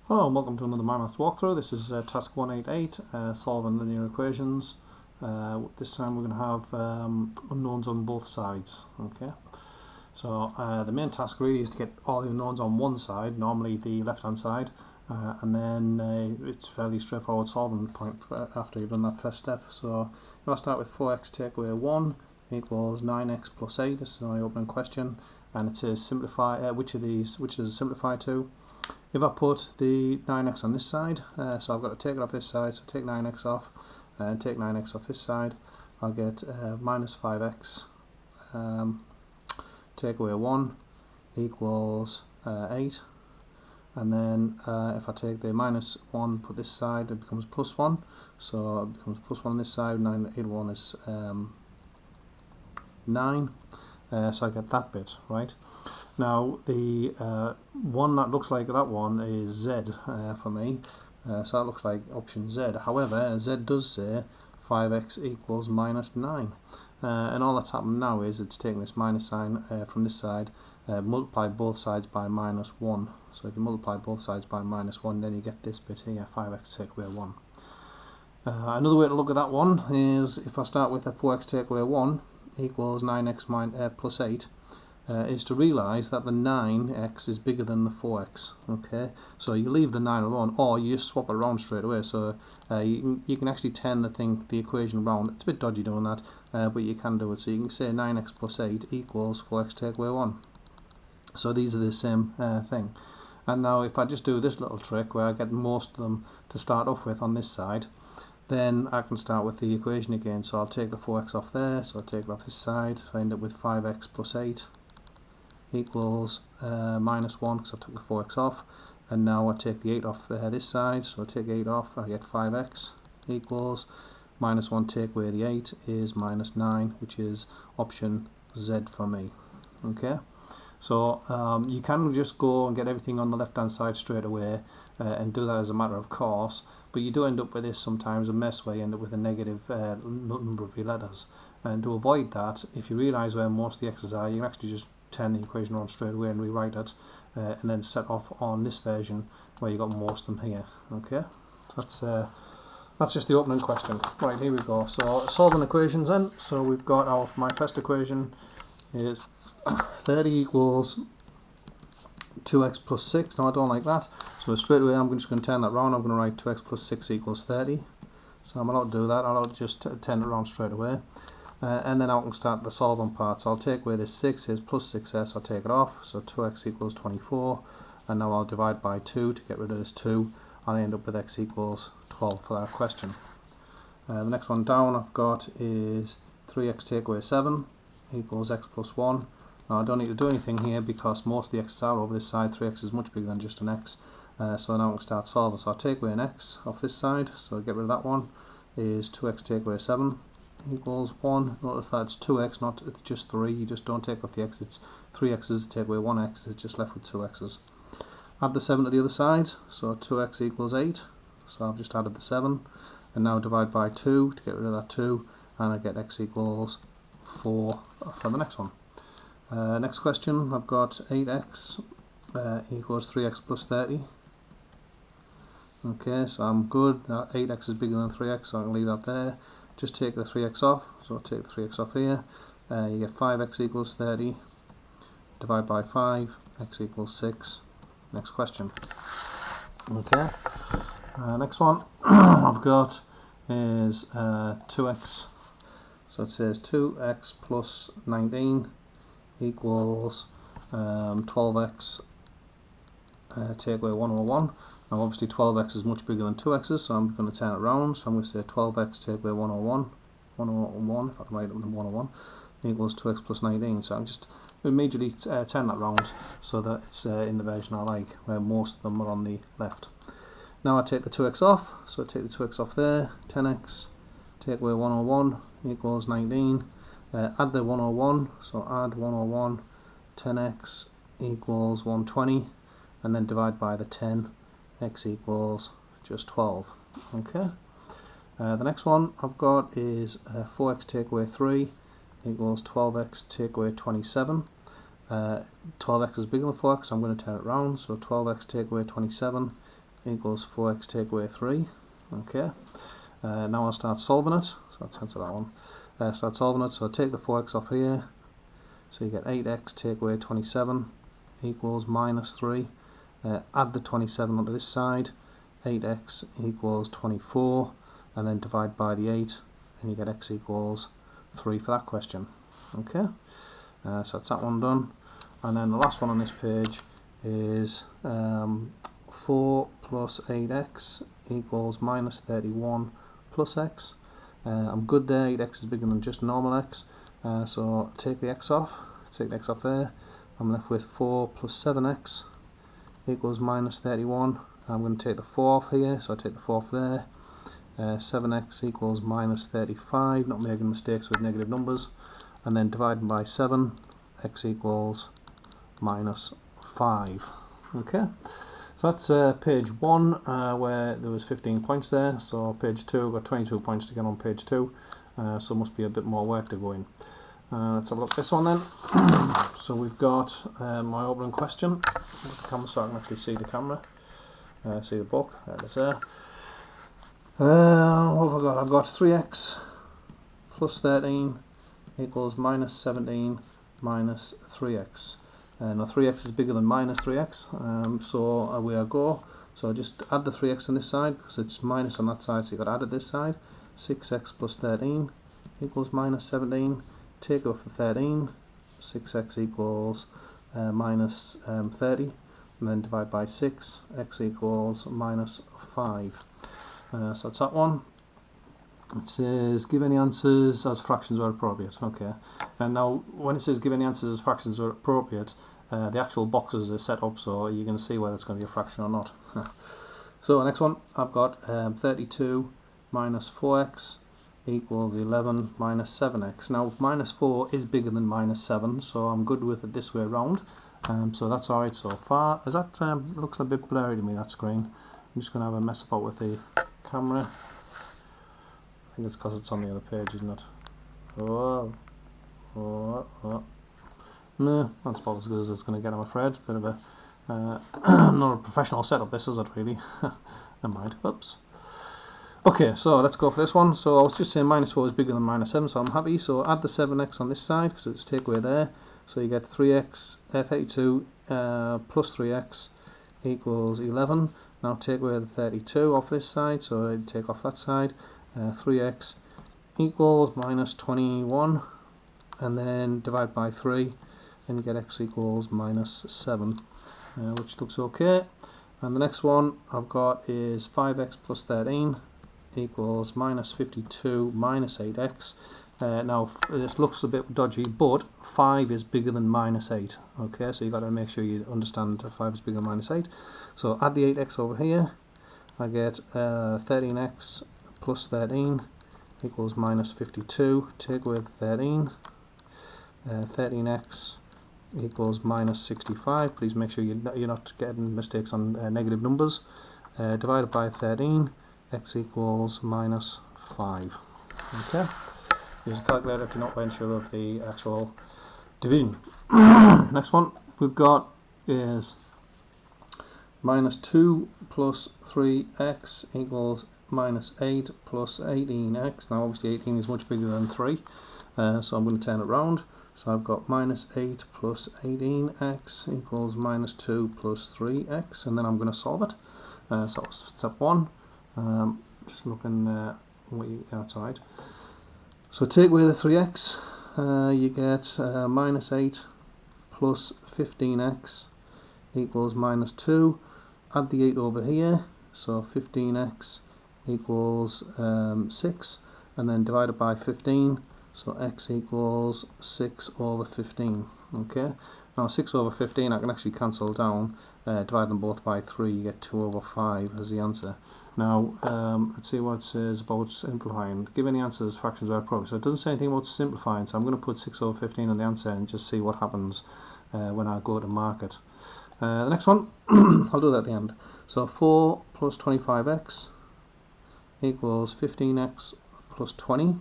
Hello and welcome to another MyMaths walkthrough. This is task 188, solving linear equations. This time we're going to have unknowns on both sides. Okay, so the main task really is to get all the unknowns on one side, normally the left hand side, and then it's fairly straightforward solving point after you've done that first step. So if I start with 4x take away 1 equals 9x plus 8, this is my opening question, and it says simplify, which does it simplify to? If I put the 9x on this side, so I've got to take it off this side, so take 9x off and take 9x off this side, I'll get minus 5x take away 1 equals 8, and then if I take the minus 1, put this side, it becomes plus 1, so it becomes plus 1 on this side, 9, 8, 1 is 9, so I get that bit, right? Now the one that looks like that one is Z for me, so that looks like option Z. However, Z does say 5x equals minus 9, and all that's happened now is it's taking this minus sign from this side, multiply both sides by minus 1. So if you multiply both sides by minus 1, then you get this bit here, 5x take away 1. Another way to look at that one is if I start with a 4x take away 1 equals 9x plus 8, is to realise that the 9x is bigger than the 4x. Okay, so you leave the 9 alone, or you just swap it around straight away. So you can actually turn the equation around. It's a bit dodgy doing that, but you can do it. So you can say 9x plus 8 equals 4x take away 1. So these are the same thing. And now if I just do this little trick where I get most of them to start off with on this side, then I can start with the equation again. So I'll take the 4x off there, so I'll take it off this side, so I end up with 5x plus 8 equals minus 1 because I took the 4x off, and now I take the 8 off this side, so I take 8 off, I get 5x equals minus 1 take away the 8 is minus 9, which is option Z for me. Okay, so you can just go and get everything on the left hand side straight away and do that as a matter of course, but you do end up with this sometimes, a mess where you end up with a negative number of your letters, and to avoid that, if you realise where most of the x's are, you can actually just turn the equation around straight away and rewrite it, and then set off on this version where you got most of them here. Okay, so that's just the opening question. Right, here we go. So solving equations then. So we've got my first equation is 30 equals 2x plus 6. Now I don't like that, so straight away I'm just going to turn that around. I'm going to write 2x plus 6 equals 30. So I'm allowed to do that. I'll just turn it around straight away. And then I can start the solving part. So I'll take away this 6 is plus 6s, I'll take it off, so 2x equals 24, and now I'll divide by 2 to get rid of this 2, and I end up with x equals 12 for that question. The next one down I've got is 3x take away 7 equals x plus 1. Now I don't need to do anything here because most of the x's are over this side. 3x is much bigger than just an x, so now I can start solving. So I'll take away an x off this side, so get rid of that one, is 2x take away 7 equals 1. Notice that it's 2x, not it's just 3. You just don't take off the x, it's 3x's, take away 1x, it's just left with 2x's. Add the 7 to the other side, so 2x equals 8, so I've just added the 7, and now divide by 2 to get rid of that 2, and I get x equals 4 for the next one. Next question, I've got 8x equals 3x plus 30. Okay, so I'm good. 8x is bigger than 3x, so I can leave that there. Just take the 3x off, so I'll take the 3x off here. You get 5x equals 30, divide by 5, x equals 6. Next question. Okay, next one I've got is 2x. So it says 2x plus 19 equals 12x take away 1 over 1. Now obviously 12x is much bigger than 2x's, so I'm going to turn it around. So I'm going to say 12x take away 1 over 1, 1 over 1, if I can write it in 1 over 1, equals 2x plus 19. So I'm just immediately turn that round so that it's in the version I like, where most of them are on the left. Now I take the 2x off, so I take the 2x off there, 10x take away 1 over 1 equals 19. Add the 1 over 1, so add 1 over 1, 10x equals 120, and then divide by the 10. X equals just 12. Okay. The next one I've got is 4x take away 3 equals 12x take away 27. 12x is bigger than 4x, so I'm going to turn it round. So 12x take away 27 equals 4x take away 3. Okay. Now I'll start solving it. So let's answer that one. Start solving it. So take the 4x off here. So you get 8x take away 27 equals minus 3. Add the 27 onto this side. 8x equals 24. And then divide by the 8. And you get x equals 3 for that question. Okay. So that's that one done. And then the last one on this page is 4 plus 8x equals minus 31 plus x. I'm good there. 8x is bigger than just normal x. So take the x off. Take the x off there. I'm left with 4 plus 7x equals minus 31. I'm going to take the 4 off here. So I take the 4 off there. 7x equals minus 35. Not making mistakes with negative numbers. And then dividing by 7. X equals minus 5. Okay. So that's page 1 where there was 15 points there. So page 2, got 22 points to get on page 2. So must be a bit more work to go in. Let's have a look at this one then. So we've got my opening question. The camera so I can actually see the camera. See the book. There it is there. What have I got? I've got 3x plus 13 equals minus 17 minus 3x. Now 3x is bigger than minus 3x, so away I go. So I just add the 3x on this side because it's minus on that side, so you've got to add it this side. 6x plus 13 equals minus 17. Take off the 13. 6x equals minus 30. And then divide by 6. X equals minus 5. So that's that one. It says give any answers as fractions are appropriate. Okay. And now when it says give any answers as fractions are appropriate, the actual boxes are set up so you can see whether it's going to be a fraction or not. So next one, I've got 32 minus 4x equals 11 minus 7x. Now minus 4 is bigger than minus 7, so I'm good with it this way around. So that's alright so far. As that looks a bit blurry to me, that screen. I'm just going to have a mess about with the camera. I think it's because it's on the other page, isn't it? Oh. No, that's about as good as it's going to get, I'm afraid. Bit of a not a professional setup, this is it really. Never mind. Oops. Okay, so let's go for this one. So I was just saying minus 4 is bigger than minus 7, so I'm happy. So add the 7x on this side because it's take away there. So you get 32 plus 3x equals 11. Now take away the 32 off this side, so I'd take off that side. 3x equals minus 21, and then divide by 3, and you get x equals minus 7, which looks okay. And the next one I've got is 5x plus 13 equals minus 52 minus 8x. Now this looks a bit dodgy, but 5 is bigger than minus 8. Okay, so you've got to make sure you understand that 5 is bigger than minus 8. So add the 8x over here. I get 13x plus 13 equals minus 52. Take away the 13. 13x equals minus 65. Please make sure you're not getting mistakes on negative numbers. Divided by 13. X equals minus 5. Okay. Use a calculator if you're not very sure of the actual division. Next one we've got is minus 2 plus 3x equals minus 8 plus 18x. Now obviously 18 is much bigger than 3, so I'm going to turn it round. So I've got minus 8 plus 18x equals minus 2 plus 3x, and then I'm going to solve it. So that's step 1. Just looking outside. So take away the 3x, you get minus 8 plus 15x equals minus 2. Add the 8 over here, so 15x equals 6, and then divide it by 15, so x equals 6 over 15. Okay, now 6 over 15 I can actually cancel down, divide them both by 3, you get 2 over 5 as the answer. Now let's see what it says about simplifying. Give any answers fractions where appropriate. So it doesn't say anything about simplifying, so I'm going to put 6 over 15 on the answer and just see what happens when I go to mark it. The next one, I'll do that at the end. So 4 plus 25x equals 15x plus 20.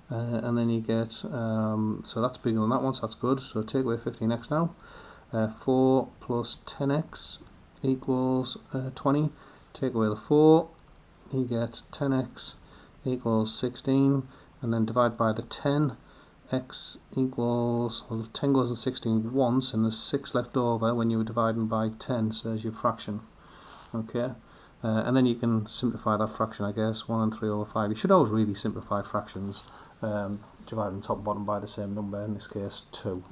And then you get, so that's bigger than that one, so that's good. So take away 15x now. 4 plus 10x equals 20. take away the 4, you get 10x equals 16, and then divide by the 10, x equals, well, 10 goes to 16 once, and there's 6 left over when you were dividing by 10, so there's your fraction. Okay, and then you can simplify that fraction, I guess, 1 and 3 over 5. You should always really simplify fractions, dividing top and bottom by the same number, in this case 2.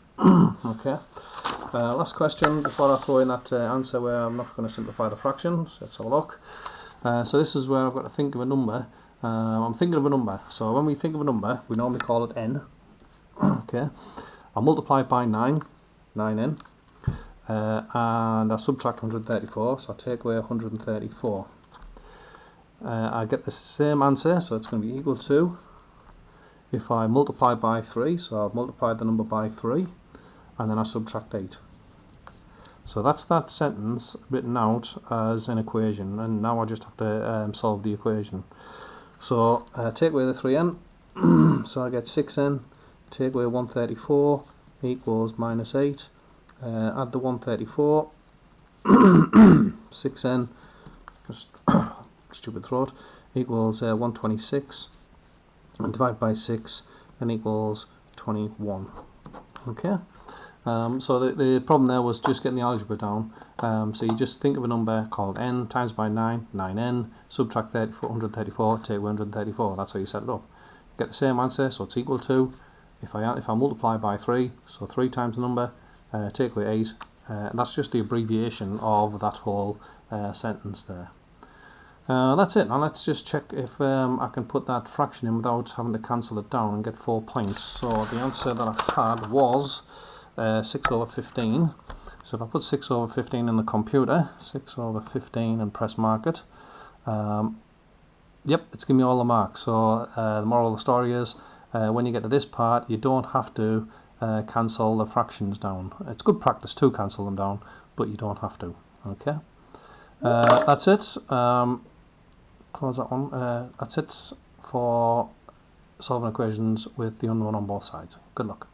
Okay, last question before I throw in that answer where I'm not going to simplify the fractions. Let's have a look. So this is where I've got to think of a number. I'm thinking of a number, so when we think of a number, we normally call it n. Okay, I'll multiply it by 9n, and I subtract 134, so I take away 134. I get the same answer, so it's going to be equal to, if I multiply by 3, so I've multiplied the number by 3, and then I subtract 8. So that's that sentence written out as an equation, and now I just have to solve the equation. So take away the 3n, so I get 6n, take away 134 equals minus 8, add the 134, 6n, just stupid throat, equals 126, and divide by 6 and equals 21. Okay, so the problem there was just getting the algebra down. So you just think of a number called n, times by 9, 9n, subtract 134, take away 134, that's how you set it up. Get the same answer, so it's equal to, if I multiply by 3, so 3 times the number, take away 8, and that's just the abbreviation of that whole sentence there. That's it. Now let's just check if I can put that fraction in without having to cancel it down and get 4 points. So the answer that I had was 6 over 15. So if I put 6 over 15 in the computer, 6 over 15, and press mark it, yep, it's giving me all the marks. So the moral of the story is, when you get to this part, you don't have to cancel the fractions down. It's good practice to cancel them down, but you don't have to. Okay, that's it. Close that one. That's it for solving equations with the unknown on both sides. Good luck.